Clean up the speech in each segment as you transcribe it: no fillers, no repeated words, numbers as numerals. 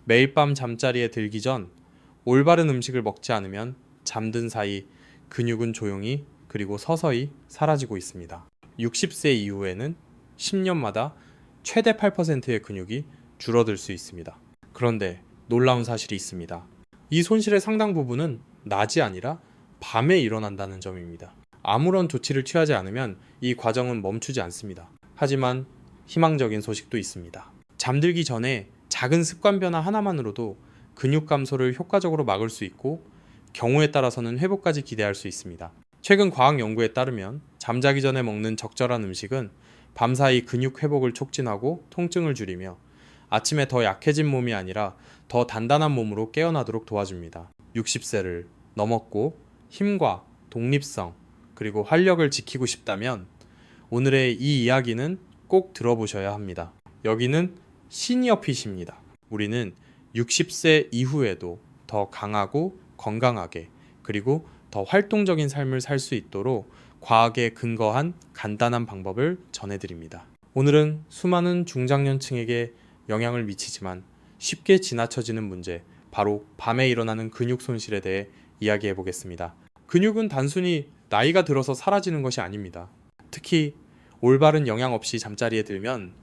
매일 밤 잠자리에 들기 전 올바른 음식을 먹지 않으면 잠든 사이 근육은 조용히 그리고 서서히 사라지고 있습니다. 60세 이후에는 10년마다 최대 8%의 근육이 줄어들 수 있습니다. 그런데 놀라운 사실이 있습니다. 이 손실의 상당 부분은 낮이 아니라 밤에 일어난다는 점입니다. 아무런 조치를 취하지 않으면 이 과정은 멈추지 않습니다. 하지만 희망적인 소식도 있습니다. 잠들기 전에 작은 습관 변화 하나만으로도 근육 감소를 효과적으로 막을 수 있고 경우에 따라서는 회복까지 기대할 수 있습니다. 최근 과학 연구에 따르면 잠자기 전에 먹는 적절한 음식은 밤사이 근육 회복을 촉진하고 통증을 줄이며 아침에 더 약해진 몸이 아니라 더 단단한 몸으로 깨어나도록 도와줍니다. 60세를 넘었고 힘과 독립성 그리고 활력을 지키고 싶다면 오늘의 이 이야기는 꼭 들어보셔야 합니다. 여기는 시니어핏입니다. 우리는 60세 이후에도 더 강하고 건강하게 그리고 더 활동적인 삶을 살 수 있도록 과학에 근거한 간단한 방법을 전해드립니다. 오늘은 수많은 중장년층에게 영향을 미치지만 쉽게 지나쳐지는 문제, 바로 밤에 일어나는 근육 손실에 대해 이야기해 보겠습니다. 근육은 단순히 나이가 들어서 사라지는 것이 아닙니다. 특히 올바른 영양 없이 잠자리에 들면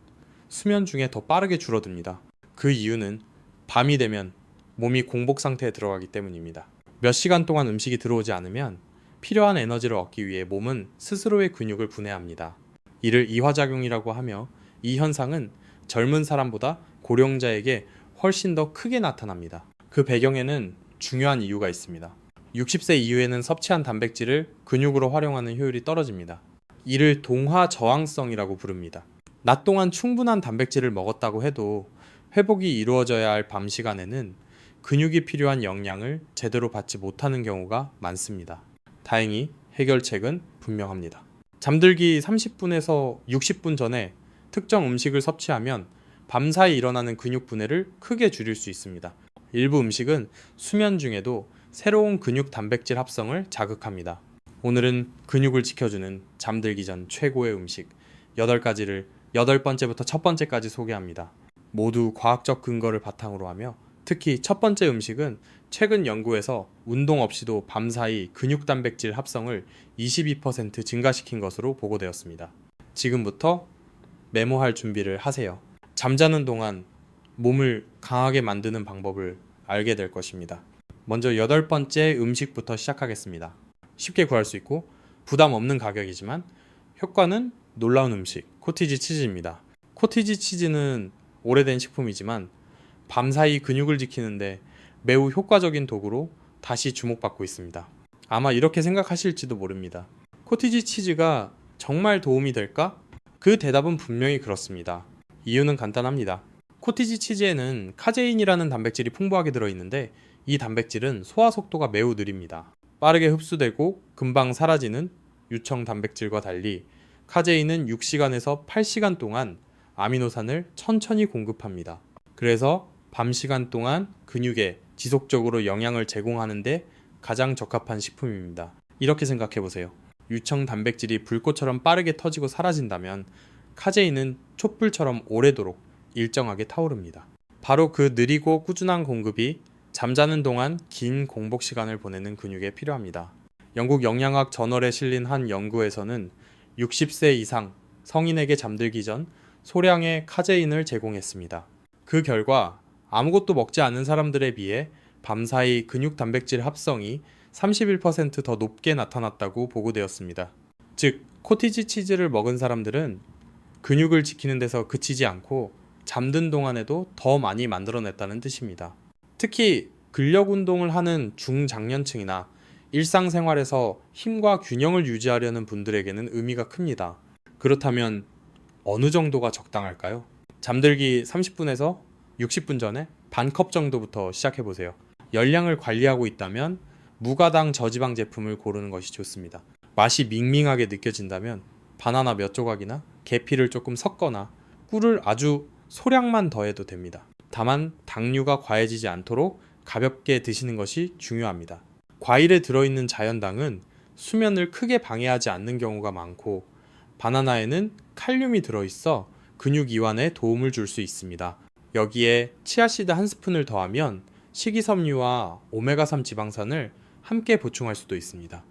수면 중에 더 빠르게 줄어듭니다. 그 이유는 밤이 되면 몸이 공복 상태에 들어가기 때문입니다. 몇 시간 동안 음식이 들어오지 않으면 필요한 에너지를 얻기 위해 몸은 스스로의 근육을 분해합니다. 이를 이화작용이라고 하며 이 현상은 젊은 사람보다 고령자에게 훨씬 더 크게 나타납니다. 그 배경에는 중요한 이유가 있습니다. 60세 이후에는 섭취한 단백질을 근육으로 활용하는 효율이 떨어집니다. 이를 동화 저항성이라고 부릅니다. 낮 동안 충분한 단백질을 먹었다고 해도 회복이 이루어져야 할 밤 시간에는 근육이 필요한 영양을 제대로 받지 못하는 경우가 많습니다. 다행히 해결책은 분명합니다. 잠들기 30분에서 60분 전에 특정 음식을 섭취하면 밤사이 일어나는 근육 분해를 크게 줄일 수 있습니다. 일부 음식은 수면 중에도 새로운 근육 단백질 합성을 자극합니다. 오늘은 근육을 지켜주는 잠들기 전 최고의 음식 8가지를 8번째부터 첫 번째까지 소개합니다. 모두 과학적 근거를 바탕으로 하며 특히 첫 번째 음식은 최근 연구에서 운동 없이도 밤사이 근육 단백질 합성을 22% 증가시킨 것으로 보고되었습니다. 지금부터 메모할 준비를 하세요. 잠자는 동안 몸을 강하게 만드는 방법을 알게 될 것입니다. 먼저 8번째 음식부터 시작하겠습니다. 쉽게 구할 수 있고 부담 없는 가격이지만 효과는 놀라운 음식, 코티지 치즈입니다. 코티지 치즈는 오래된 식품이지만 밤사이 근육을 지키는데 매우 효과적인 도구로 다시 주목받고 있습니다. 아마 이렇게 생각하실지도 모릅니다. 코티지 치즈가 정말 도움이 될까? 그 대답은 분명히 그렇습니다. 이유는 간단합니다. 코티지 치즈에는 카제인이라는 단백질이 풍부하게 들어있는데 이 단백질은 소화 속도가 매우 느립니다. 빠르게 흡수되고 금방 사라지는 유청 단백질과 달리 카제인은 6시간에서 8시간 동안 아미노산을 천천히 공급합니다. 그래서 밤 시간 동안 근육에 지속적으로 영양을 제공하는데 가장 적합한 식품입니다. 이렇게 생각해 보세요. 유청 단백질이 불꽃처럼 빠르게 터지고 사라진다면 카제인은 촛불처럼 오래도록 일정하게 타오릅니다. 바로 그 느리고 꾸준한 공급이 잠자는 동안 긴 공복 시간을 보내는 근육에 필요합니다. 영국 영양학 저널에 실린 한 연구에서는 60세 이상 성인에게 잠들기 전 소량의 카제인을 제공했습니다. 그 결과 아무것도 먹지 않은 사람들에 비해 밤사이 근육 단백질 합성이 31% 더 높게 나타났다고 보고되었습니다. 즉, 코티지 치즈를 먹은 사람들은 근육을 지키는 데서 그치지 않고 잠든 동안에도 더 많이 만들어냈다는 뜻입니다. 특히 근력 운동을 하는 중장년층이나 일상생활에서 힘과 균형을 유지하려는 분들에게는 의미가 큽니다. 그렇다면 어느 정도가 적당할까요? 잠들기 30분에서 60분 전에 반 컵 정도부터 시작해보세요. 열량을 관리하고 있다면 무가당 저지방 제품을 고르는 것이 좋습니다. 맛이 밍밍하게 느껴진다면 바나나 몇 조각이나 계피를 조금 섞거나 꿀을 아주 소량만 더해도 됩니다. 다만 당류가 과해지지 않도록 가볍게 드시는 것이 중요합니다. 과일에 들어있는 자연당은 수면을 크게 방해하지 않는 경우가 많고 바나나에는 칼륨이 들어있어 근육 이완에 도움을 줄 수 있습니다. 여기에 치아씨드 한 스푼을 더하면 식이섬유와 오메가3 지방산을 함께 보충할 수도 있습니다.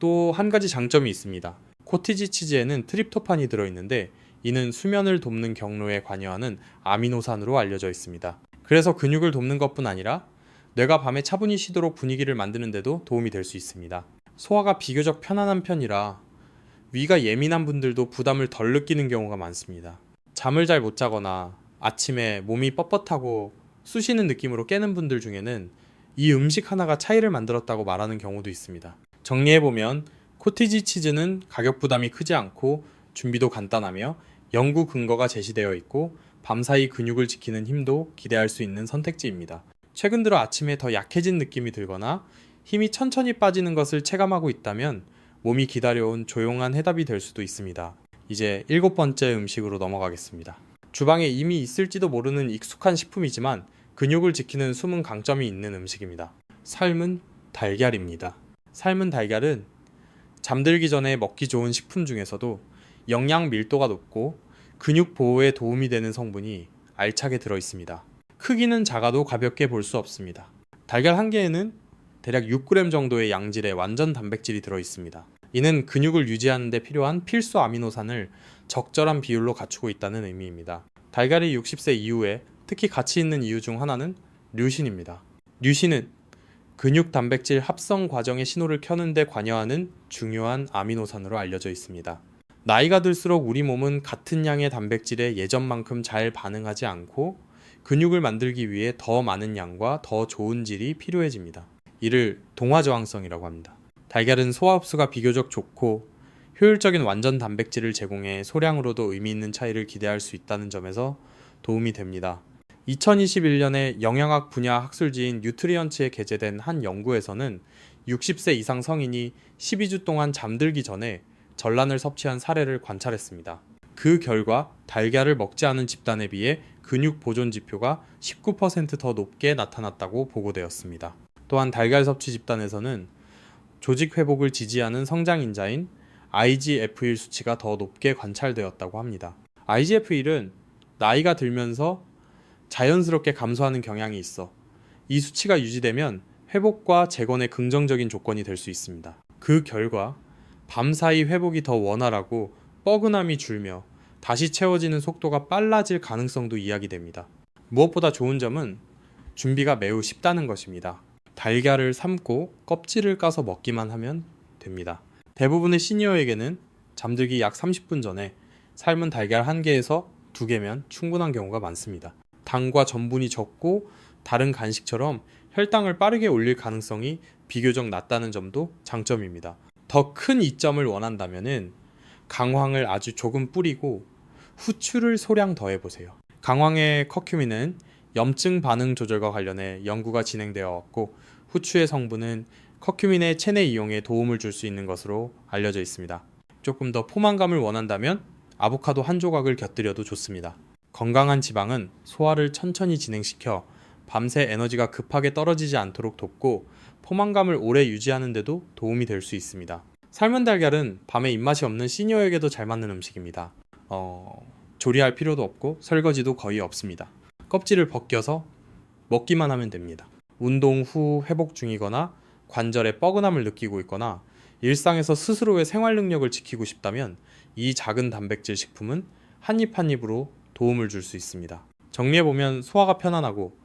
또 한 가지 장점이 있습니다. 코티지 치즈에는 트립토판이 들어있는데 이는 수면을 돕는 경로에 관여하는 아미노산으로 알려져 있습니다. 그래서 근육을 돕는 것뿐 아니라 뇌가 밤에 차분히 쉬도록 분위기를 만드는 데도 도움이 될 수 있습니다. 소화가 비교적 편안한 편이라 위가 예민한 분들도 부담을 덜 느끼는 경우가 많습니다. 잠을 잘 못 자거나 아침에 몸이 뻣뻣하고 쑤시는 느낌으로 깨는 분들 중에는 이 음식 하나가 차이를 만들었다고 말하는 경우도 있습니다. 정리해보면 코티지 치즈는 가격 부담이 크지 않고 준비도 간단하며 연구 근거가 제시되어 있고 밤사이 근육을 지키는 힘도 기대할 수 있는 선택지입니다. 최근 들어 아침에 더 약해진 느낌이 들거나 힘이 천천히 빠지는 것을 체감하고 있다면 몸이 기다려온 조용한 해답이 될 수도 있습니다. 이제 7번째 음식으로 넘어가겠습니다. 주방에 이미 있을지도 모르는 익숙한 식품이지만 근육을 지키는 숨은 강점이 있는 음식입니다. 삶은 달걀입니다. 삶은 달걀은 잠들기 전에 먹기 좋은 식품 중에서도 영양 밀도가 높고 근육 보호에 도움이 되는 성분이 알차게 들어 있습니다. 크기는 작아도 가볍게 볼 수 없습니다. 달걀 한 개에는 대략 6g 정도의 양질의 완전 단백질이 들어 있습니다. 이는 근육을 유지하는 데 필요한 필수 아미노산을 적절한 비율로 갖추고 있다는 의미입니다. 달걀이 60세 이후에 특히 가치 있는 이유 중 하나는 류신입니다. 류신은 근육 단백질 합성 과정의 신호를 켜는 데 관여하는 중요한 아미노산으로 알려져 있습니다. 나이가 들수록 우리 몸은 같은 양의 단백질에 예전만큼 잘 반응하지 않고 근육을 만들기 위해 더 많은 양과 더 좋은 질이 필요해집니다. 이를 동화저항성이라고 합니다. 달걀은 소화 흡수가 비교적 좋고 효율적인 완전 단백질을 제공해 소량으로도 의미 있는 차이를 기대할 수 있다는 점에서 도움이 됩니다. 2021년에 영양학 분야 학술지인 뉴트리언츠에 게재된 한 연구에서는 60세 이상 성인이 12주 동안 잠들기 전에 전란을 섭취한 사례를 관찰했습니다. 그 결과 달걀을 먹지 않은 집단에 비해 근육 보존 지표가 19% 더 높게 나타났다고 보고되었습니다. 또한 달걀 섭취 집단에서는 조직 회복을 지지하는 성장인자인 IGF-1 수치가 더 높게 관찰되었다고 합니다. IGF-1은 나이가 들면서 자연스럽게 감소하는 경향이 있어 이 수치가 유지되면 회복과 재건의 긍정적인 조건이 될 수 있습니다. 그 결과 밤사이 회복이 더 원활하고 뻐근함이 줄며 다시 채워지는 속도가 빨라질 가능성도 이야기됩니다. 무엇보다 좋은 점은 준비가 매우 쉽다는 것입니다. 달걀을 삶고 껍질을 까서 먹기만 하면 됩니다. 대부분의 시니어에게는 잠들기 약 30분 전에 삶은 달걀 1개에서 2개면 충분한 경우가 많습니다. 당과 전분이 적고 다른 간식처럼 혈당을 빠르게 올릴 가능성이 비교적 낮다는 점도 장점입니다. 더 큰 이점을 원한다면 강황을 아주 조금 뿌리고 후추를 소량 더해보세요. 강황의 커큐민은 염증 반응 조절과 관련해 연구가 진행되어 왔고 후추의 성분은 커큐민의 체내 이용에 도움을 줄 수 있는 것으로 알려져 있습니다. 조금 더 포만감을 원한다면 아보카도 한 조각을 곁들여도 좋습니다. 건강한 지방은 소화를 천천히 진행시켜 밤새 에너지가 급하게 떨어지지 않도록 돕고 포만감을 오래 유지하는 데도 도움이 될 수 있습니다. 삶은 달걀은 밤에 입맛이 없는 시니어에게도 잘 맞는 음식입니다. 조리할 필요도 없고 설거지도 거의 없습니다. 껍질을 벗겨서 먹기만 하면 됩니다. 운동 후 회복 중이거나 관절에 뻐근함을 느끼고 있거나 일상에서 스스로의 생활 능력을 지키고 싶다면 이 작은 단백질 식품은 한 입 한 입으로 도움을 줄 수 있습니다. 정리해보면 소화가 편안하고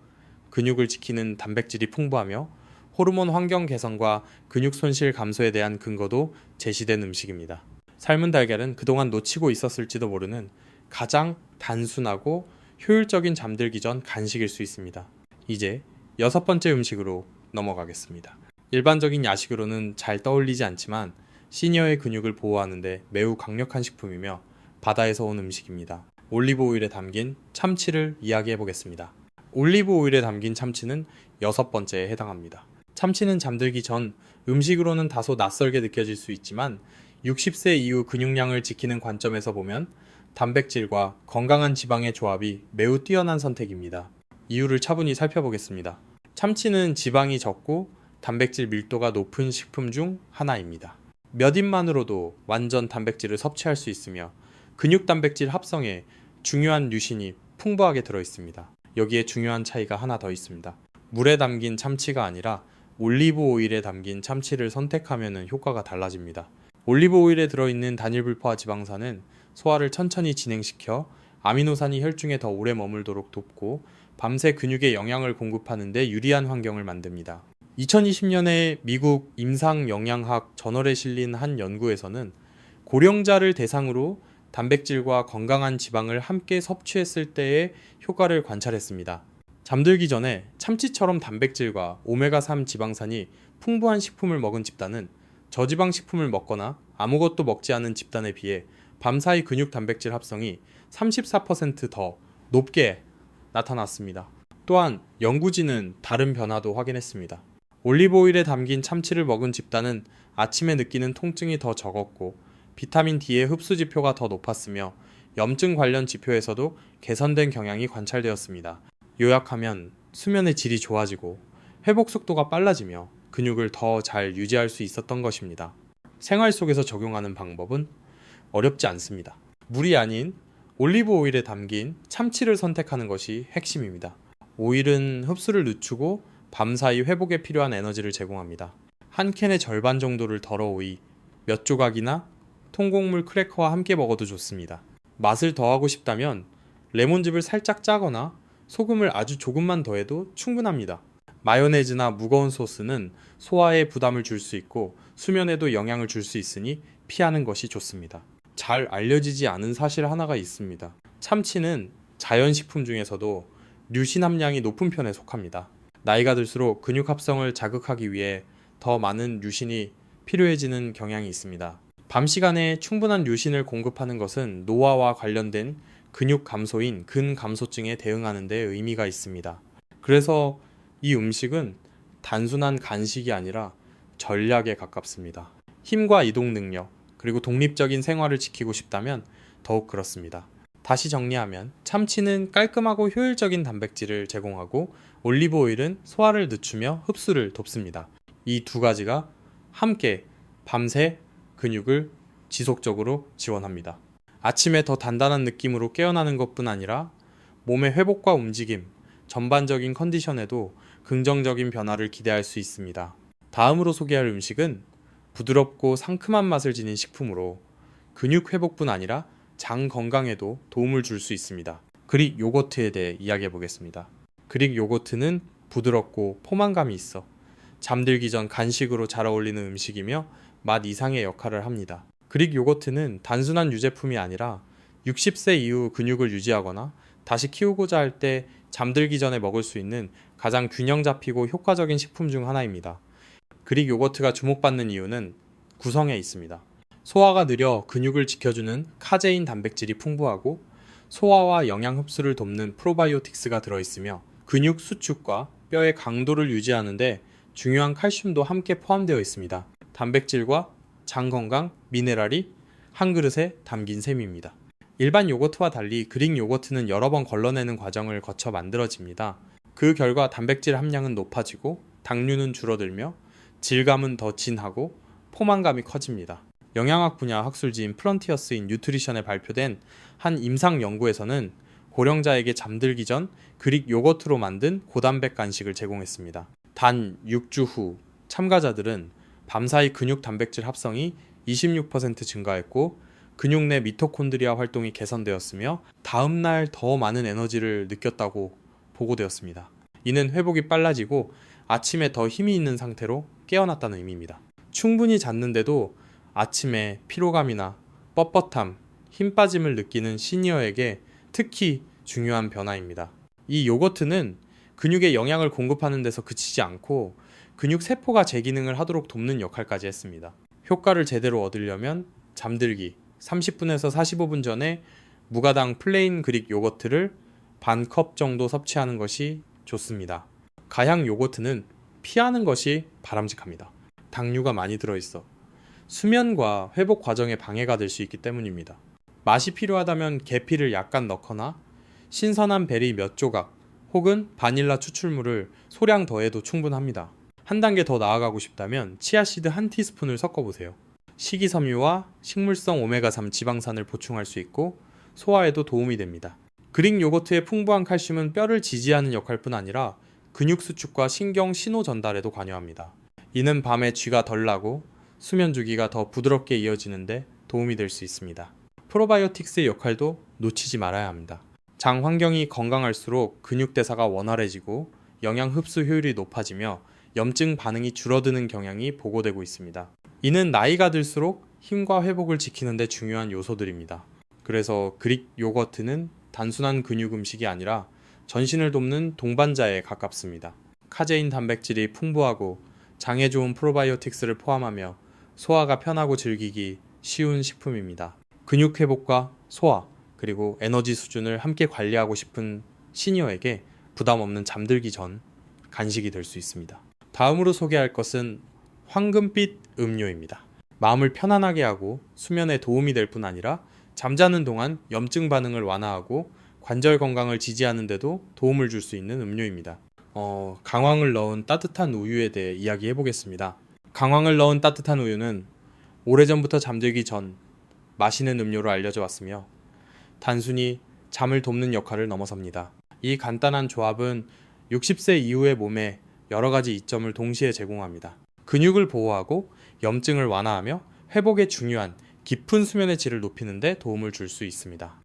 근육을 지키는 단백질이 풍부하며 호르몬 환경 개선과 근육 손실 감소에 대한 근거도 제시된 음식입니다. 삶은 달걀은 그동안 놓치고 있었을지도 모르는 가장 단순하고 효율적인 잠들기 전 간식일 수 있습니다. 이제 6번째 음식으로 넘어가겠습니다. 일반적인 야식으로는 잘 떠올리지 않지만 시니어의 근육을 보호하는 데 매우 강력한 식품이며 바다에서 온 음식입니다. 올리브 오일에 담긴 참치를 이야기해 보겠습니다. 올리브 오일에 담긴 참치는 6번째에 해당합니다. 참치는 잠들기 전 음식으로는 다소 낯설게 느껴질 수 있지만 60세 이후 근육량을 지키는 관점에서 보면 단백질과 건강한 지방의 조합이 매우 뛰어난 선택입니다. 이유를 차분히 살펴보겠습니다. 참치는 지방이 적고 단백질 밀도가 높은 식품 중 하나입니다. 몇 입만으로도 완전 단백질을 섭취할 수 있으며 근육 단백질 합성에 중요한 류신이 풍부하게 들어있습니다. 여기에 중요한 차이가 하나 더 있습니다. 물에 담긴 참치가 아니라 올리브 오일에 담긴 참치를 선택하면 효과가 달라집니다. 올리브 오일에 들어있는 단일불포화 지방산은 소화를 천천히 진행시켜 아미노산이 혈중에 더 오래 머물도록 돕고 밤새 근육에 영양을 공급하는 데 유리한 환경을 만듭니다. 2020년에 미국 임상영양학 저널에 실린 한 연구에서는 고령자를 대상으로 단백질과 건강한 지방을 함께 섭취했을 때의 효과를 관찰했습니다. 잠들기 전에 참치처럼 단백질과 오메가3 지방산이 풍부한 식품을 먹은 집단은 저지방 식품을 먹거나 아무것도 먹지 않은 집단에 비해 밤사이 근육 단백질 합성이 34% 더 높게 나타났습니다. 또한 연구진은 다른 변화도 확인했습니다. 올리브오일에 담긴 참치를 먹은 집단은 아침에 느끼는 통증이 더 적었고 비타민 D의 흡수 지표가 더 높았으며 염증 관련 지표에서도 개선된 경향이 관찰되었습니다. 요약하면 수면의 질이 좋아지고 회복 속도가 빨라지며 근육을 더 잘 유지할 수 있었던 것입니다. 생활 속에서 적용하는 방법은 어렵지 않습니다. 물이 아닌 올리브 오일에 담긴 참치를 선택하는 것이 핵심입니다. 오일은 흡수를 늦추고 밤사이 회복에 필요한 에너지를 제공합니다. 한 캔의 절반 정도를 덜어 오이, 몇 조각이나 통곡물 크래커와 함께 먹어도 좋습니다. 맛을 더하고 싶다면 레몬즙을 살짝 짜거나 소금을 아주 조금만 더해도 충분합니다. 마요네즈나 무거운 소스는 소화에 부담을 줄 수 있고 수면에도 영향을 줄 수 있으니 피하는 것이 좋습니다. 잘 알려지지 않은 사실 하나가 있습니다. 참치는 자연식품 중에서도 류신 함량이 높은 편에 속합니다. 나이가 들수록 근육 합성을 자극하기 위해 더 많은 류신이 필요해지는 경향이 있습니다. 밤 시간에 충분한 류신을 공급하는 것은 노화와 관련된 근육 감소인 근감소증에 대응하는 데 의미가 있습니다. 그래서 이 음식은 단순한 간식이 아니라 전략에 가깝습니다. 힘과 이동 능력, 그리고 독립적인 생활을 지키고 싶다면 더욱 그렇습니다. 다시 정리하면 참치는 깔끔하고 효율적인 단백질을 제공하고 올리브 오일은 소화를 늦추며 흡수를 돕습니다. 이 두 가지가 함께 밤새 근육을 지속적으로 지원합니다. 아침에 더 단단한 느낌으로 깨어나는 것뿐 아니라 몸의 회복과 움직임, 전반적인 컨디션에도 긍정적인 변화를 기대할 수 있습니다. 다음으로 소개할 음식은 부드럽고 상큼한 맛을 지닌 식품으로 근육 회복뿐 아니라 장 건강에도 도움을 줄 수 있습니다. 그릭 요거트에 대해 이야기해 보겠습니다. 그릭 요거트는 부드럽고 포만감이 있어 잠들기 전 간식으로 잘 어울리는 음식이며 맛 이상의 역할을 합니다. 그릭 요거트는 단순한 유제품이 아니라 60세 이후 근육을 유지하거나 다시 키우고자 할 때 잠들기 전에 먹을 수 있는 가장 균형 잡히고 효과적인 식품 중 하나입니다. 그릭 요거트가 주목받는 이유는 구성에 있습니다. 소화가 느려 근육을 지켜주는 카제인 단백질이 풍부하고 소화와 영양 흡수를 돕는 프로바이오틱스가 들어있으며 근육 수축과 뼈의 강도를 유지하는 데 중요한 칼슘도 함께 포함되어 있습니다. 단백질과 장 건강, 미네랄이 한 그릇에 담긴 셈입니다. 일반 요거트와 달리 그릭 요거트는 여러 번 걸러내는 과정을 거쳐 만들어집니다. 그 결과 단백질 함량은 높아지고 당류는 줄어들며 질감은 더 진하고 포만감이 커집니다. 영양학 분야 학술지인 프런티어스 인 뉴트리션에 발표된 한 임상 연구에서는 고령자에게 잠들기 전 그릭 요거트로 만든 고단백 간식을 제공했습니다. 단 6주 후 참가자들은 밤사이 근육 단백질 합성이 26% 증가했고 근육 내 미토콘드리아 활동이 개선되었으며 다음날 더 많은 에너지를 느꼈다고 보고되었습니다. 이는 회복이 빨라지고 아침에 더 힘이 있는 상태로 깨어났다는 의미입니다. 충분히 잤는데도 아침에 피로감이나 뻣뻣함, 힘 빠짐을 느끼는 시니어에게 특히 중요한 변화입니다. 이 요거트는 근육에 영양을 공급하는 데서 그치지 않고 근육 세포가 재기능을 하도록 돕는 역할까지 했습니다. 효과를 제대로 얻으려면 잠들기 30분에서 45분 전에 무가당 플레인 그릭 요거트를 반 컵 정도 섭취하는 것이 좋습니다. 가향 요거트는 피하는 것이 바람직합니다. 당류가 많이 들어있어 수면과 회복 과정에 방해가 될 수 있기 때문입니다. 맛이 필요하다면 계피를 약간 넣거나 신선한 베리 몇 조각 혹은 바닐라 추출물을 소량 더해도 충분합니다. 한 단계 더 나아가고 싶다면 치아씨드 한 티스푼을 섞어보세요. 식이섬유와 식물성 오메가3 지방산을 보충할 수 있고 소화에도 도움이 됩니다. 그릭 요거트의 풍부한 칼슘은 뼈를 지지하는 역할뿐 아니라 근육 수축과 신경 신호 전달에도 관여합니다. 이는 밤에 쥐가 덜 나고 수면 주기가 더 부드럽게 이어지는데 도움이 될 수 있습니다. 프로바이오틱스의 역할도 놓치지 말아야 합니다. 장 환경이 건강할수록 근육 대사가 원활해지고 영양 흡수 효율이 높아지며 염증 반응이 줄어드는 경향이 보고되고 있습니다. 이는 나이가 들수록 힘과 회복을 지키는 데 중요한 요소들입니다. 그래서 그릭 요거트는 단순한 근육 음식이 아니라 전신을 돕는 동반자에 가깝습니다. 카제인 단백질이 풍부하고 장에 좋은 프로바이오틱스를 포함하며 소화가 편하고 즐기기 쉬운 식품입니다. 근육 회복과 소화, 그리고 에너지 수준을 함께 관리하고 싶은 시니어에게 부담 없는 잠들기 전 간식이 될 수 있습니다. 다음으로 소개할 것은 황금빛 음료입니다. 마음을 편안하게 하고 수면에 도움이 될 뿐 아니라 잠자는 동안 염증 반응을 완화하고 관절 건강을 지지하는 데도 도움을 줄 수 있는 음료입니다. 강황을 넣은 따뜻한 우유에 대해 이야기해 보겠습니다. 강황을 넣은 따뜻한 우유는 오래전부터 잠들기 전 마시는 음료로 알려져 왔으며 단순히 잠을 돕는 역할을 넘어섭니다. 이 간단한 조합은 60세 이후의 몸에 여러 가지 이점을 동시에 제공합니다. 근육을 보호하고 염증을 완화하며 회복에 중요한 깊은 수면의 질을 높이는 데 도움을 줄 수 있습니다.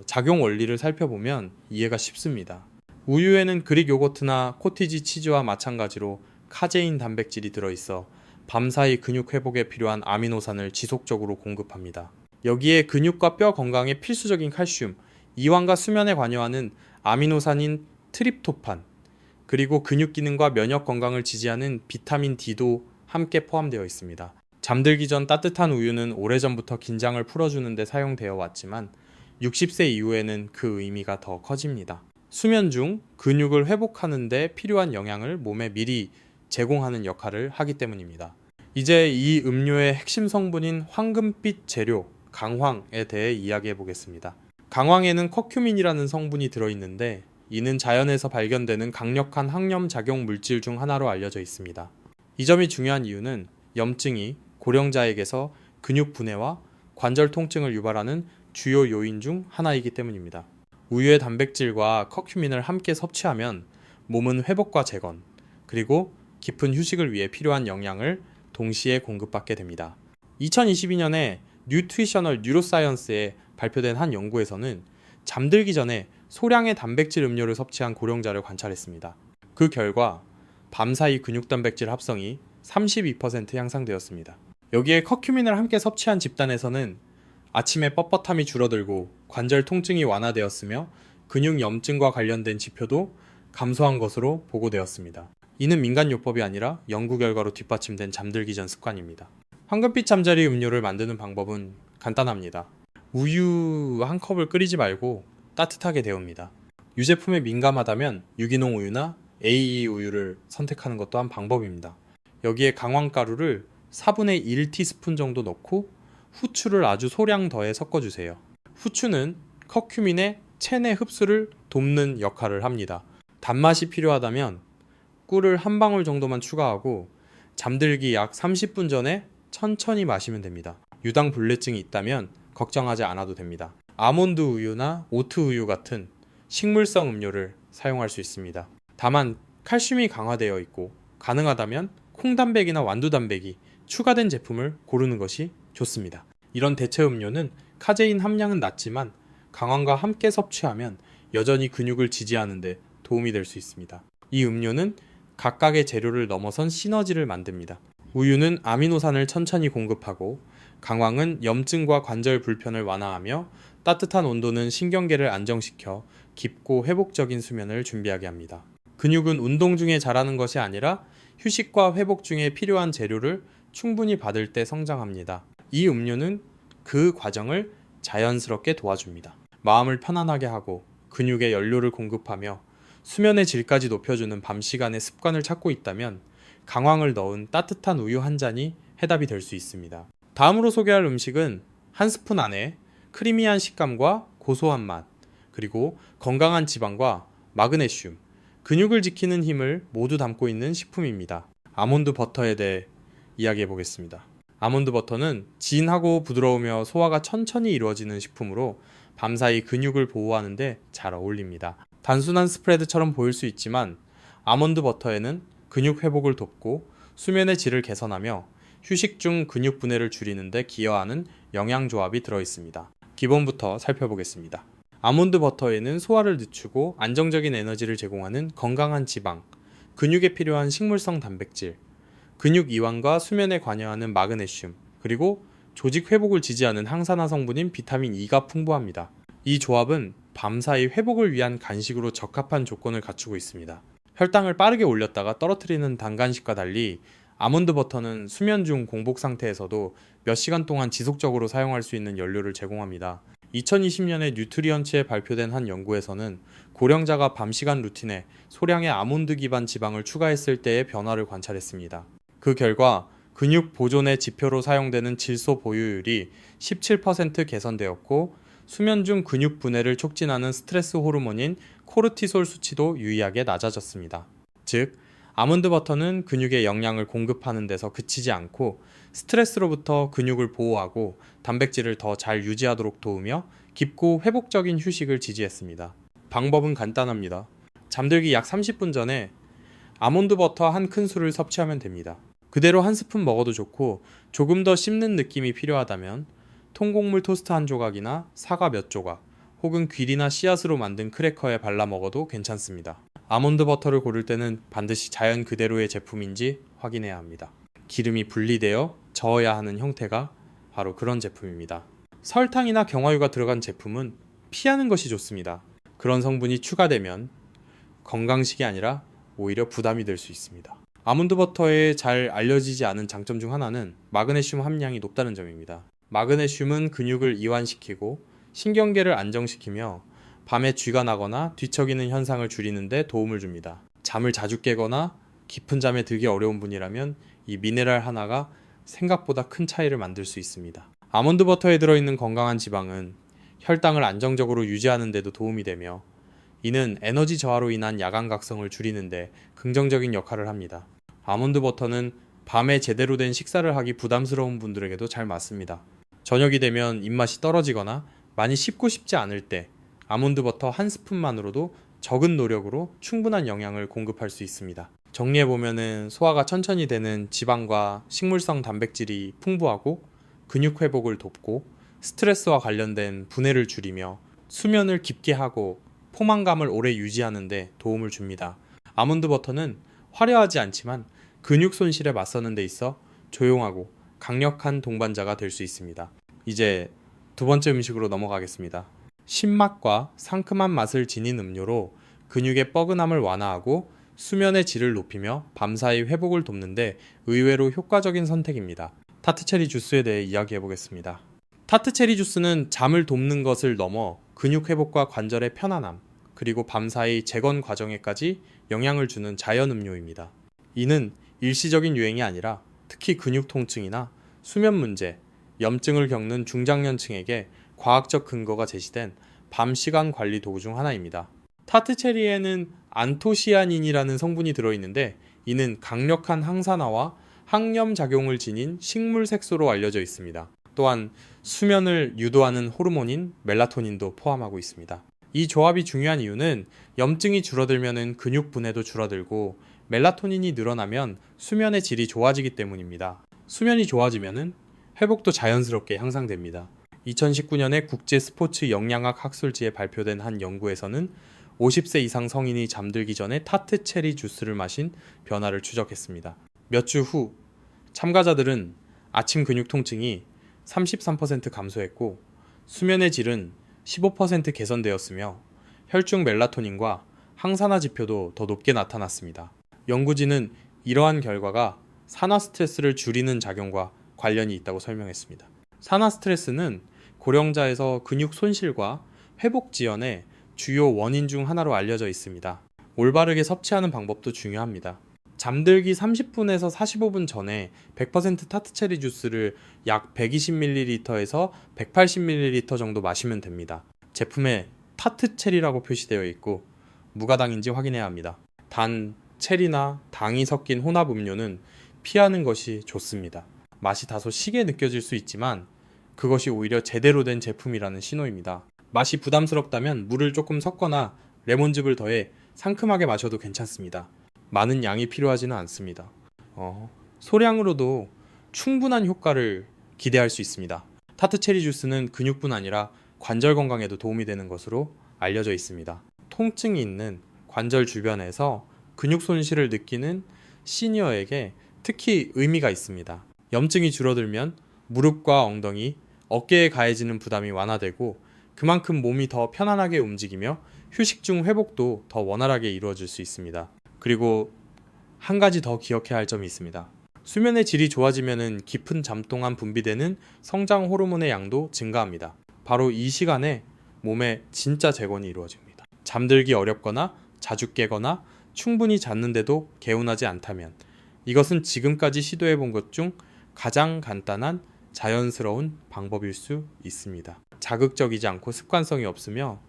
작용 원리를 살펴보면 이해가 쉽습니다. 우유에는 그릭 요거트나 코티지 치즈와 마찬가지로 카제인 단백질이 들어있어 밤사이 근육 회복에 필요한 아미노산을 지속적으로 공급합니다. 여기에 근육과 뼈 건강에 필수적인 칼슘, 이완과 수면에 관여하는 아미노산인 트립토판, 그리고 근육 기능과 면역 건강을 지지하는 비타민 D도 함께 포함되어 있습니다. 잠들기 전 따뜻한 우유는 오래전부터 긴장을 풀어주는 데 사용되어 왔지만 60세 이후에는 그 의미가 더 커집니다. 수면 중 근육을 회복하는 데 필요한 영양을 몸에 미리 제공하는 역할을 하기 때문입니다. 이제 이 음료의 핵심 성분인 황금빛 재료, 강황에 대해 이야기해 보겠습니다. 강황에는 커큐민이라는 성분이 들어있는데 이는 자연에서 발견되는 강력한 항염 작용 물질 중 하나로 알려져 있습니다. 이 점이 중요한 이유는 염증이 고령자에게서 근육 분해와 관절 통증을 유발하는 주요 요인 중 하나이기 때문입니다. 우유의 단백질과 커큐민을 함께 섭취하면 몸은 회복과 재건, 그리고 깊은 휴식을 위해 필요한 영양을 동시에 공급받게 됩니다. 2022년에 뉴트리셔널 뉴로사이언스에 발표된 한 연구에서는 잠들기 전에 소량의 단백질 음료를 섭취한 고령자를 관찰했습니다. 그 결과 밤사이 근육 단백질 합성이 32% 향상되었습니다. 여기에 커큐민을 함께 섭취한 집단에서는 아침에 뻣뻣함이 줄어들고 관절 통증이 완화되었으며 근육 염증과 관련된 지표도 감소한 것으로 보고되었습니다. 이는 민간요법이 아니라 연구 결과로 뒷받침된 잠들기 전 습관입니다. 황금빛 잠자리 음료를 만드는 방법은 간단합니다. 우유 한 컵을 끓이지 말고 따뜻하게 데웁니다. 유제품에 민감하다면 유기농 우유나 AE 우유를 선택하는 것 또한 방법입니다. 여기에 강황가루를 4분의 1티스푼 정도 넣고 후추를 아주 소량 더해 섞어주세요. 후추는 커큐민의 체내 흡수를 돕는 역할을 합니다. 단맛이 필요하다면 꿀을 한 방울 정도만 추가하고 잠들기 약 30분 전에 천천히 마시면 됩니다. 유당 불내증이 있다면 걱정하지 않아도 됩니다. 아몬드 우유나 오트 우유 같은 식물성 음료를 사용할 수 있습니다. 다만 칼슘이 강화되어 있고 가능하다면 콩단백이나 완두단백이 추가된 제품을 고르는 것이 좋습니다. 이런 대체 음료는 카제인 함량은 낮지만 강황과 함께 섭취하면 여전히 근육을 지지하는 데 도움이 될 수 있습니다. 이 음료는 각각의 재료를 넘어선 시너지를 만듭니다. 우유는 아미노산을 천천히 공급하고 강황은 염증과 관절 불편을 완화하며 따뜻한 온도는 신경계를 안정시켜 깊고 회복적인 수면을 준비하게 합니다. 근육은 운동 중에 자라는 것이 아니라 휴식과 회복 중에 필요한 재료를 충분히 받을 때 성장합니다. 이 음료는 그 과정을 자연스럽게 도와줍니다. 마음을 편안하게 하고 근육에 연료를 공급하며 수면의 질까지 높여주는 밤 시간의 습관을 찾고 있다면 강황을 넣은 따뜻한 우유 한 잔이 해답이 될 수 있습니다. 다음으로 소개할 음식은 한 스푼 안에 크리미한 식감과 고소한 맛, 그리고 건강한 지방과 마그네슘, 근육을 지키는 힘을 모두 담고 있는 식품입니다. 아몬드 버터에 대해 이야기해 보겠습니다. 아몬드 버터는 진하고 부드러우며 소화가 천천히 이루어지는 식품으로 밤사이 근육을 보호하는 데 잘 어울립니다. 단순한 스프레드처럼 보일 수 있지만 아몬드 버터에는 근육 회복을 돕고 수면의 질을 개선하며 휴식 중 근육 분해를 줄이는 데 기여하는 영양 조합이 들어 있습니다. 기본부터 살펴보겠습니다. 아몬드 버터에는 소화를 늦추고 안정적인 에너지를 제공하는 건강한 지방, 근육에 필요한 식물성 단백질, 근육 이완과 수면에 관여하는 마그네슘, 그리고 조직 회복을 지지하는 항산화 성분인 비타민 E가 풍부합니다. 이 조합은 밤사이 회복을 위한 간식으로 적합한 조건을 갖추고 있습니다. 혈당을 빠르게 올렸다가 떨어뜨리는 단간식과 달리 아몬드 버터는 수면 중 공복 상태에서도 몇 시간 동안 지속적으로 사용할 수 있는 연료를 제공합니다. 2020년에 뉴트리언츠에 발표된 한 연구에서는 고령자가 밤 시간 루틴에 소량의 아몬드 기반 지방을 추가했을 때의 변화를 관찰했습니다. 그 결과 근육 보존의 지표로 사용되는 질소 보유율이 17% 개선되었고 수면 중 근육 분해를 촉진하는 스트레스 호르몬인 코르티솔 수치도 유의하게 낮아졌습니다. 즉, 아몬드 버터는 근육에 영양을 공급하는 데서 그치지 않고 스트레스로부터 근육을 보호하고 단백질을 더 잘 유지하도록 도우며 깊고 회복적인 휴식을 지지했습니다. 방법은 간단합니다. 잠들기 약 30분 전에 아몬드 버터 한 큰술을 섭취하면 됩니다. 그대로 한 스푼 먹어도 좋고 조금 더 씹는 느낌이 필요하다면 통곡물 토스트 한 조각이나 사과 몇 조각 혹은 귀리나 씨앗으로 만든 크래커에 발라 먹어도 괜찮습니다. 아몬드 버터를 고를 때는 반드시 자연 그대로의 제품인지 확인해야 합니다. 기름이 분리되어 저어야 하는 형태가 바로 그런 제품입니다. 설탕이나 경화유가 들어간 제품은 피하는 것이 좋습니다. 그런 성분이 추가되면 건강식이 아니라 오히려 부담이 될 수 있습니다. 아몬드 버터의 잘 알려지지 않은 장점 중 하나는 마그네슘 함량이 높다는 점입니다. 마그네슘은 근육을 이완시키고 신경계를 안정시키며 밤에 쥐가 나거나 뒤척이는 현상을 줄이는 데 도움을 줍니다. 잠을 자주 깨거나 깊은 잠에 들기 어려운 분이라면 이 미네랄 하나가 생각보다 큰 차이를 만들 수 있습니다. 아몬드 버터에 들어있는 건강한 지방은 혈당을 안정적으로 유지하는 데도 도움이 되며 이는 에너지 저하로 인한 야간 각성을 줄이는데 긍정적인 역할을 합니다. 아몬드 버터는 밤에 제대로 된 식사를 하기 부담스러운 분들에게도 잘 맞습니다. 저녁이 되면 입맛이 떨어지거나 많이 씹고 싶지 않을 때 아몬드 버터 한 스푼만으로도 적은 노력으로 충분한 영양을 공급할 수 있습니다. 정리해보면 소화가 천천히 되는 지방과 식물성 단백질이 풍부하고 근육 회복을 돕고 스트레스와 관련된 분해를 줄이며 수면을 깊게 하고 포만감을 오래 유지하는 데 도움을 줍니다. 아몬드 버터는 화려하지 않지만 근육 손실에 맞서는 데 있어 조용하고 강력한 동반자가 될 수 있습니다. 이제 두 번째 음식으로 넘어가겠습니다. 신맛과 상큼한 맛을 지닌 음료로 근육의 뻐근함을 완화하고 수면의 질을 높이며 밤사이 회복을 돕는데 의외로 효과적인 선택입니다. 타트체리 주스에 대해 이야기해 보겠습니다. 타트체리 주스는 잠을 돕는 것을 넘어 근육 회복과 관절의 편안함, 그리고 밤사이 재건 과정에까지 영향을 주는 자연 음료입니다. 이는 일시적인 유행이 아니라 특히 근육 통증이나 수면 문제, 염증을 겪는 중장년층에게 과학적 근거가 제시된 밤 시간 관리 도구 중 하나입니다. 타트체리에는 안토시아닌이라는 성분이 들어있는데 이는 강력한 항산화와 항염 작용을 지닌 식물 색소로 알려져 있습니다. 또한 수면을 유도하는 호르몬인 멜라토닌도 포함하고 있습니다. 이 조합이 중요한 이유는 염증이 줄어들면 근육 분해도 줄어들고 멜라토닌이 늘어나면 수면의 질이 좋아지기 때문입니다. 수면이 좋아지면 회복도 자연스럽게 향상됩니다. 2019년에 국제 스포츠 영양학 학술지에 발표된 한 연구에서는 50세 이상 성인이 잠들기 전에 타트 체리 주스를 마신 변화를 추적했습니다. 몇 주 후 참가자들은 아침 근육 통증이 33% 감소했고 수면의 질은 15% 개선되었으며 혈중 멜라토닌과 항산화 지표도 더 높게 나타났습니다. 연구진은 이러한 결과가 산화 스트레스를 줄이는 작용과 관련이 있다고 설명했습니다. 산화 스트레스는 고령자에서 근육 손실과 회복 지연의 주요 원인 중 하나로 알려져 있습니다. 올바르게 섭취하는 방법도 중요합니다. 잠들기 30분에서 45분 전에 100% 타트체리 주스를 약 120ml에서 180ml 정도 마시면 됩니다. 제품에 타트체리라고 표시되어 있고 무가당인지 확인해야 합니다. 단, 체리나 당이 섞인 혼합 음료는 피하는 것이 좋습니다. 맛이 다소 시게 느껴질 수 있지만 그것이 오히려 제대로 된 제품이라는 신호입니다. 맛이 부담스럽다면 물을 조금 섞거나 레몬즙을 더해 상큼하게 마셔도 괜찮습니다. 많은 양이 필요하지는 않습니다. 소량으로도 충분한 효과를 기대할 수 있습니다. 타트 체리 주스는 근육뿐 아니라 관절 건강에도 도움이 되는 것으로 알려져 있습니다. 통증이 있는 관절 주변에서 근육 손실을 느끼는 시니어에게 특히 의미가 있습니다. 염증이 줄어들면 무릎과 엉덩이, 어깨에 가해지는 부담이 완화되고 그만큼 몸이 더 편안하게 움직이며 휴식 중 회복도 더 원활하게 이루어질 수 있습니다. 그리고 한 가지 더 기억해야 할 점이 있습니다. 수면의 질이 좋아지면 깊은 잠 동안 분비되는 성장 호르몬의 양도 증가합니다. 바로 이 시간에 몸의 진짜 재건이 이루어집니다. 잠들기 어렵거나 자주 깨거나 충분히 잤는데도 개운하지 않다면 이것은 지금까지 시도해 본 것 중 가장 간단한 자연스러운 방법일 수 있습니다. 자극적이지 않고 습관성이 없으며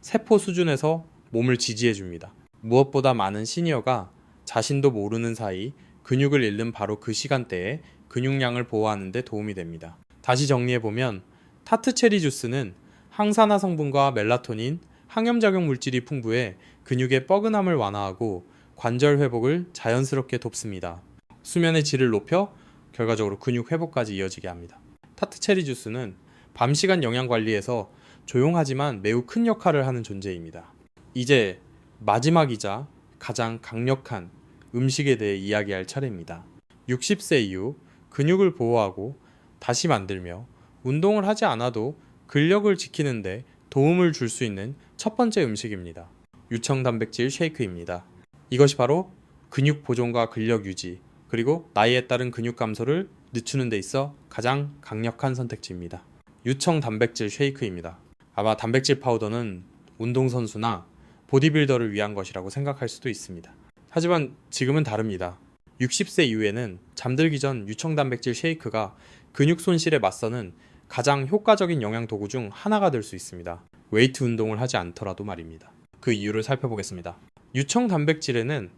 세포 수준에서 몸을 지지해 줍니다. 무엇보다 많은 시니어가 자신도 모르는 사이 근육을 잃는 바로 그 시간대에 근육량을 보호하는 데 도움이 됩니다. 다시 정리해보면 타트 체리 주스는 항산화 성분과 멜라토닌, 항염작용 물질이 풍부해 근육의 뻐근함을 완화하고 관절 회복을 자연스럽게 돕습니다. 수면의 질을 높여 결과적으로 근육 회복까지 이어지게 합니다. 타트 체리 주스는 밤 시간 영양 관리에서 조용하지만 매우 큰 역할을 하는 존재입니다. 이제 마지막이자 가장 강력한 음식에 대해 이야기할 차례입니다. 60세 이후 근육을 보호하고 다시 만들며 운동을 하지 않아도 근력을 지키는데 도움을 줄 수 있는 첫 번째 음식입니다. 유청 단백질 쉐이크입니다. 이것이 바로 근육 보존과 근력 유지, 그리고 나이에 따른 근육 감소를 늦추는 데 있어 가장 강력한 선택지입니다. 유청 단백질 쉐이크입니다. 아마 단백질 파우더는 운동선수나 보디빌더를 위한 것이라고 생각할 수도 있습니다. 하지만 지금은 다릅니다. 60세 이후에는 잠들기 전 유청 단백질 쉐이크가 근육 손실에 맞서는 가장 효과적인 영양 도구 중 하나가 될 수 있습니다. 웨이트 운동을 하지 않더라도 말입니다. 그 이유를 살펴보겠습니다. 유청 단백질에는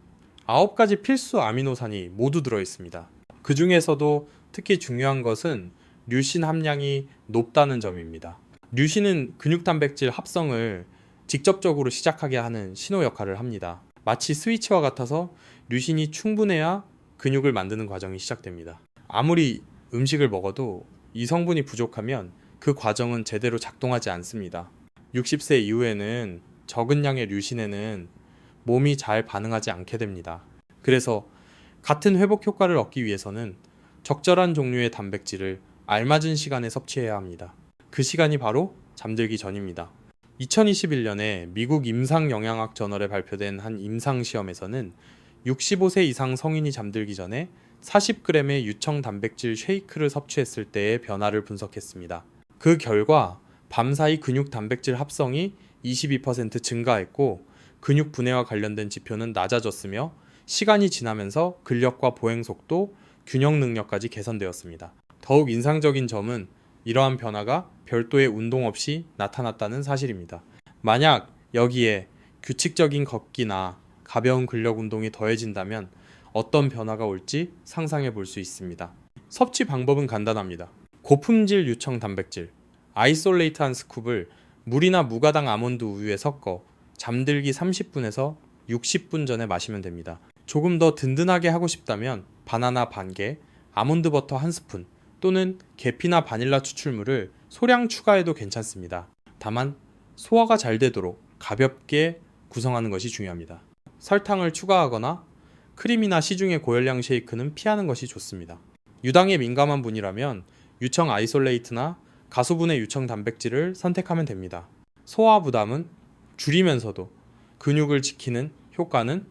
9가지 필수 아미노산이 모두 들어있습니다. 그 중에서도 특히 중요한 것은 류신 함량이 높다는 점입니다. 류신은 근육 단백질 합성을 직접적으로 시작하게 하는 신호 역할을 합니다. 마치 스위치와 같아서 류신이 충분해야 근육을 만드는 과정이 시작됩니다. 아무리 음식을 먹어도 이 성분이 부족하면 그 과정은 제대로 작동하지 않습니다. 60세 이후에는 적은 양의 류신에는 몸이 잘 반응하지 않게 됩니다. 그래서 같은 회복 효과를 얻기 위해서는 적절한 종류의 단백질을 알맞은 시간에 섭취해야 합니다. 그 시간이 바로 잠들기 전입니다. 2021년에 미국 임상영양학 저널에 발표된 한 임상시험에서는 65세 이상 성인이 잠들기 전에 40g의 유청 단백질 쉐이크를 섭취했을 때의 변화를 분석했습니다. 그 결과 밤사이 근육 단백질 합성이 22% 증가했고 근육 분해와 관련된 지표는 낮아졌으며 시간이 지나면서 근력과 보행 속도, 균형 능력까지 개선되었습니다. 더욱 인상적인 점은 이러한 변화가 별도의 운동 없이 나타났다는 사실입니다. 만약 여기에 규칙적인 걷기나 가벼운 근력 운동이 더해진다면 어떤 변화가 올지 상상해 볼 수 있습니다. 섭취 방법은 간단합니다. 고품질 유청 단백질, 아이솔레이트 한 스쿱을 물이나 무가당 아몬드 우유에 섞어 잠들기 30분에서 60분 전에 마시면 됩니다. 조금 더 든든하게 하고 싶다면 바나나 반개, 아몬드 버터 한 스푼 또는 계피나 바닐라 추출물을 소량 추가해도 괜찮습니다. 다만 소화가 잘 되도록 가볍게 구성하는 것이 중요합니다. 설탕을 추가하거나 크림이나 시중의 고열량 쉐이크는 피하는 것이 좋습니다. 유당에 민감한 분이라면 유청 아이솔레이트나 가수분해 유청 단백질을 선택하면 됩니다. 소화 부담은 줄이면서도 근육을 지키는 효과는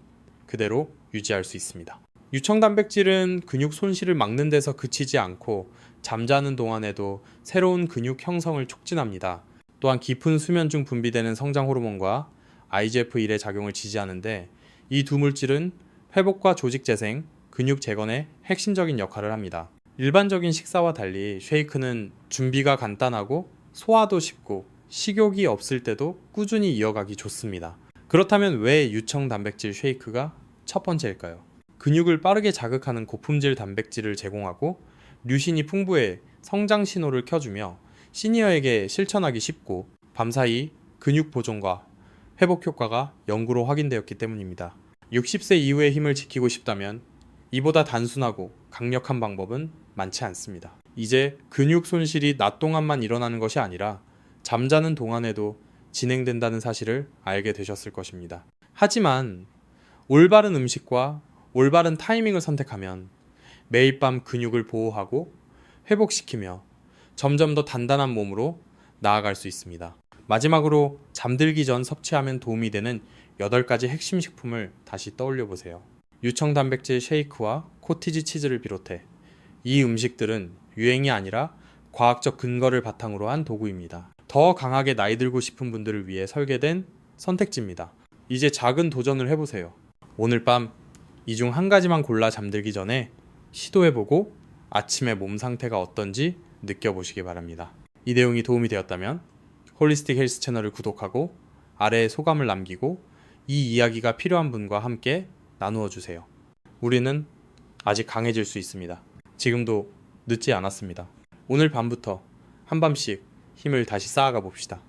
그대로 유지할 수 있습니다. 유청 단백질은 근육 손실을 막는 데서 그치지 않고 잠자는 동안에도 새로운 근육 형성을 촉진합니다. 또한 깊은 수면 중 분비되는 성장 호르몬과 IGF-1의 작용을 지지하는데 이 두 물질은 회복과 조직 재생, 근육 재건에 핵심적인 역할을 합니다. 일반적인 식사와 달리 쉐이크는 준비가 간단하고 소화도 쉽고 식욕이 없을 때도 꾸준히 이어가기 좋습니다. 그렇다면 왜 유청 단백질 쉐이크가 첫 번째일까요? 근육을 빠르게 자극하는 고품질 단백질을 제공하고 류신이 풍부해 성장 신호를 켜주며 시니어에게 실천하기 쉽고 밤사이 근육 보존과 회복 효과가 연구로 확인되었기 때문입니다. 60세 이후의 힘을 지키고 싶다면 이보다 단순하고 강력한 방법은 많지 않습니다. 이제 근육 손실이 낮 동안만 일어나는 것이 아니라 잠자는 동안에도 진행된다는 사실을 알게 되셨을 것입니다. 하지만 올바른 음식과 올바른 타이밍을 선택하면 매일 밤 근육을 보호하고 회복시키며 점점 더 단단한 몸으로 나아갈 수 있습니다. 마지막으로 잠들기 전 섭취하면 도움이 되는 8가지 핵심 식품을 다시 떠올려 보세요. 유청 단백질 쉐이크와 코티지 치즈를 비롯해 이 음식들은 유행이 아니라 과학적 근거를 바탕으로 한 도구입니다. 더 강하게 나이 들고 싶은 분들을 위해 설계된 선택지입니다. 이제 작은 도전을 해보세요. 오늘 밤 이 중 한 가지만 골라 잠들기 전에 시도해보고 아침에 몸 상태가 어떤지 느껴보시기 바랍니다. 이 내용이 도움이 되었다면 홀리스틱 헬스 채널을 구독하고 아래에 소감을 남기고 이 이야기가 필요한 분과 함께 나누어 주세요. 우리는 아직 강해질 수 있습니다. 지금도 늦지 않았습니다. 오늘 밤부터 한 밤씩 힘을 다시 쌓아가 봅시다.